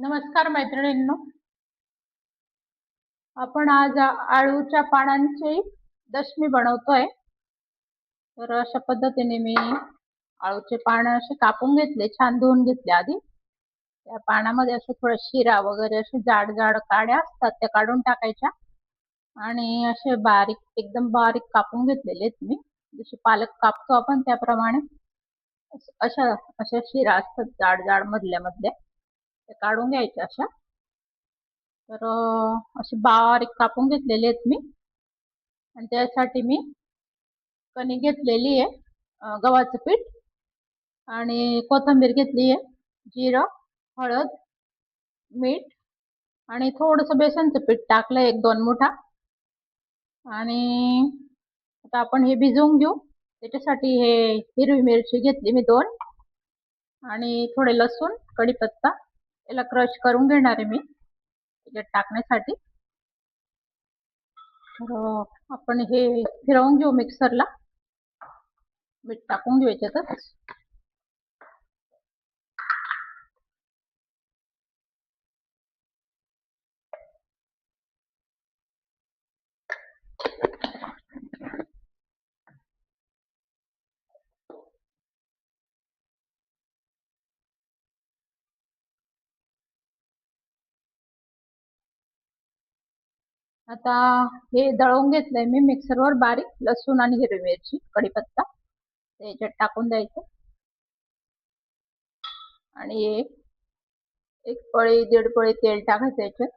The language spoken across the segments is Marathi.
नमस्कार मैत्रिणींनो. आपण आज आळूच्या पानांची दशमी बनवतोय. तर अशा पद्धतीने मी आळूचे पान असे कापून घेतले, छान धुवून घेतले. आधी त्या पानामध्ये असे थोडे शिरा वगैरे असे जाड जाड काड्या असतात त्या काढून टाकायच्या आणि असे बारीक एकदम बारीक कापून घेतलेले आहेत मी. जसे पालक कापतो आपण त्याप्रमाणे अशा अशा शिरा असतात जाड जाड मधल्या मधल्या, त्या काढून घ्यायच्या अशा. तर असे बारीक कापून घेतलेले आहेत मी. आणि त्यासाठी मी कणिक घेतलेली आहे, गव्हाचं पीठ आणि कोथिंबीर घेतली आहे, जिरं, हळद, मीठ आणि थोडंसं बेसनचं पीठ टाकलं 1-2 मुठा. आणि आता आपण हे भिजवून घेऊ. त्याच्यासाठी हे हिरवी मिरची घेतली मी 2 आणि थोडे लसूण, कढीपत्ता याला क्रश करून घेणार आहे मी त्याच्यात टाकण्यासाठी. तर आपण हे फिरवून घेऊ मिक्सरला. मीठ टाकून घेऊ याच्यातच. आता हे दळून घेतलंय मी मिक्सरवर बारीक. लसूण आणि हिरवी मिरची, कढीपत्ता याच्यात टाकून द्यायचं आणि एक पळी 1.5 पळी तेल टाकायचं याच्यात,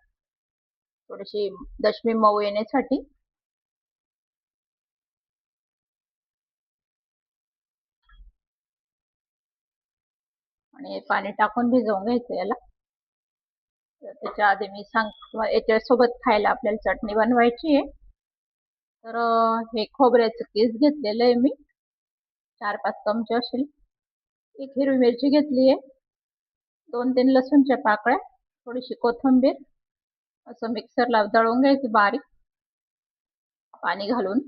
थोडीशी दशमी मऊ येण्यासाठी. आणि पाणी टाकून भिजवून घ्यायचं याला. त्याच्या आधी मी सांग याच्यासोबत खायला आपल्याला चटणी बनवायची आहे. तर हे खोबऱ्याचं किस घेतलेलं आहे मी, 4-5 चमचे असेल. एक हिरवी मिरची घेतली आहे, 2-3 लसूणच्या पाकळ्या, थोडीशी कोथिंबीर. असं मिक्सरला दळून घ्यायचं बारीक पाणी घालून.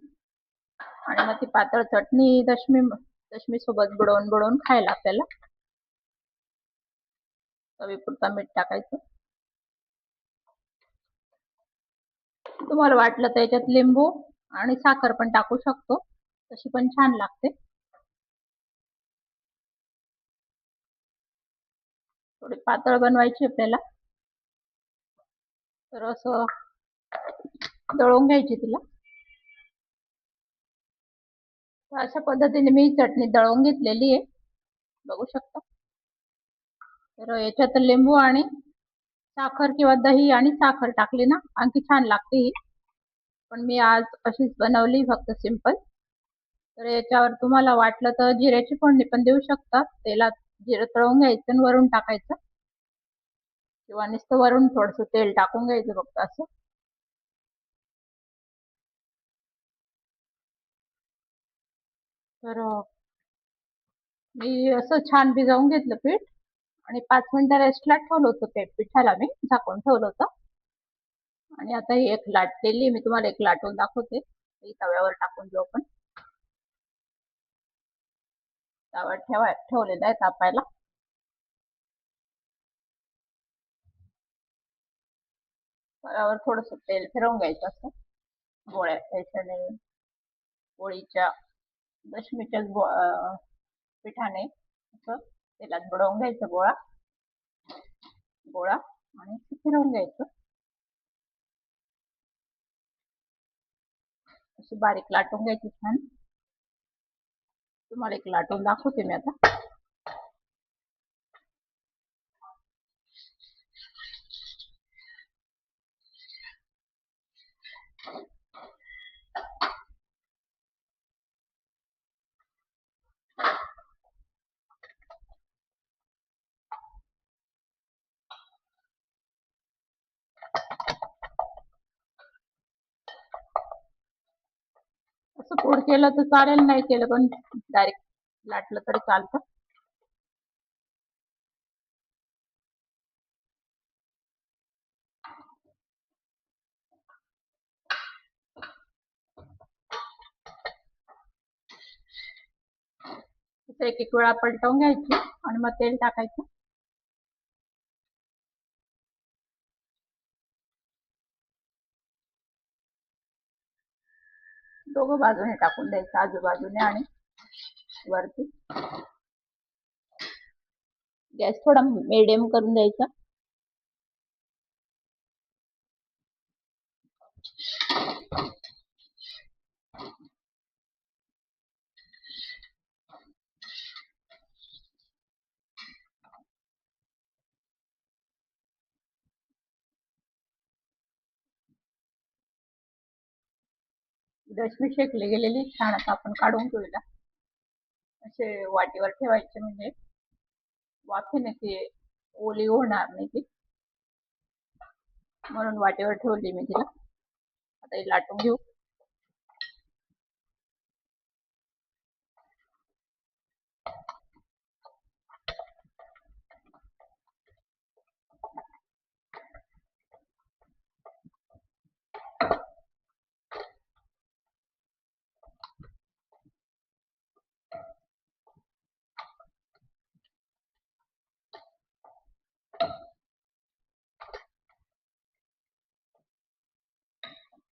आणि मग ती पातळ चटणी दशमी सोबत बुडवून बुडवून खायला आपल्याला. चवीपुरता मीठ टाकायचं. तुम्हाला वाटलं तर याच्यात लिंबू आणि साखर पण टाकू शकतो, तशी पण छान लागते. थोडी पातळ बनवायची आपल्याला, तर असं दळून घ्यायची तिला. अशा पद्धतीने मी चटणी दळून घेतलेली आहे, बघू शकता. तर याच्यात लिंबू आणि साखर किंवा दही आणि साखर टाकली ना आणखी छान लागते ही. पण मी आज अशीच बनवली, फक्त सिंपल. तर याच्यावर तुम्हाला वाटलं तर जिऱ्याची फोडणी पण देऊ शकता. तेलात जिरं तळून घ्यायचं आणि वरून टाकायचं, किंवा नुसतं वरून थोडंसं तेल टाकून घ्यायचं फक्त असं. तर मी असं छान भिजवून घेतलं पीठ आणि 5 मिनिटं रेस्टला ठेवलं होतं. पिठाला मी झाकून ठेवलं होतं. आणि आता ही एक लाटलेली मी तुम्हाला एक लाटून दाखवते. तव्यावर टाकून घेऊ आपण. तवा ठेवलेला आहे तापायला. तव्यावर थोडंसं तेल फिरवून घ्यायचं असं गोळ्या त्याच्याने, पोळीच्या दशमीच्या पिठाने असं तेलात बुडवून घ्यायचं गोळा गोळा आणि फिरवून घ्यायचं. अशी बारीक लाटून घ्यायची छान. तुम्हाला एक लाटून दाखवते मी आता. असं पोड केलं तर चालेल, नाही केलं पण डायरेक्ट लाटलं तरी चालतं. एक एक वेळा पलटवून घ्यायची आणि मग तेल टाकायचं. दोघं बाजूने टाकून द्यायचं, आजूबाजूने आणि वरती. गॅस थोडा मिडियम करून द्यायचा. दशमी शेकली गेलेली छान आता आपण काढून घेऊया. असे वाटीवर ठेवायचे म्हणजे वाफेने ती ओली होणार नाही ती, म्हणून वाटीवर ठेवली मी तिला. आता हे लाटून घेऊ.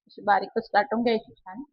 अशी बारीकच लाटून घ्यायची छान.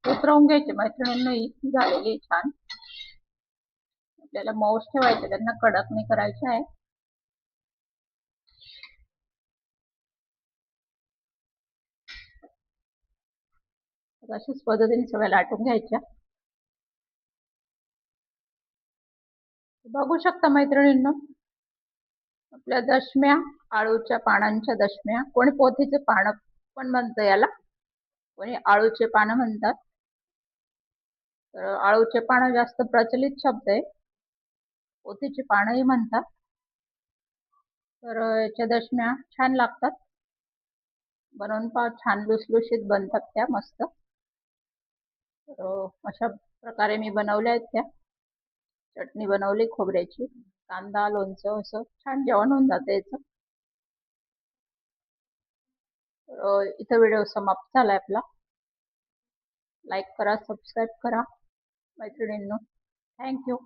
उतरवून घ्यायचे मैत्रिणींनी, झालेली छान. आपल्याला मऊच ठेवायचे, त्यांना कडक नाही करायचे आहे. अशाच पद्धतीने सगळ्या लाटून घ्यायच्या. बघू शकता मैत्रिणींनो, आपल्या दशम्या, आळूच्या पानांच्या दशम्या, कोणी पोथीचे पानं पण म्हणतं याला, कोणी आळूचे पानं म्हणतात. तर आळूचे पानं जास्त प्रचलित शब्द आहे, पोथीची पानंही म्हणतात. तर याच्या दशम्या छान लागतात, बनवून पहा, छान लुसलुशीत बनतात त्या मस्त. तर अशा प्रकारे मी बनवल्या आहेत त्या. चटणी बनवली खोबऱ्याची, कांदा, लोणचं, असं छान जेवण होऊन जातं याचं. इथं व्हिडिओ समाप्त झालाय आपला. लाईक करा, सबस्क्राईब करा मैत्रिणींनो. थँक्यू.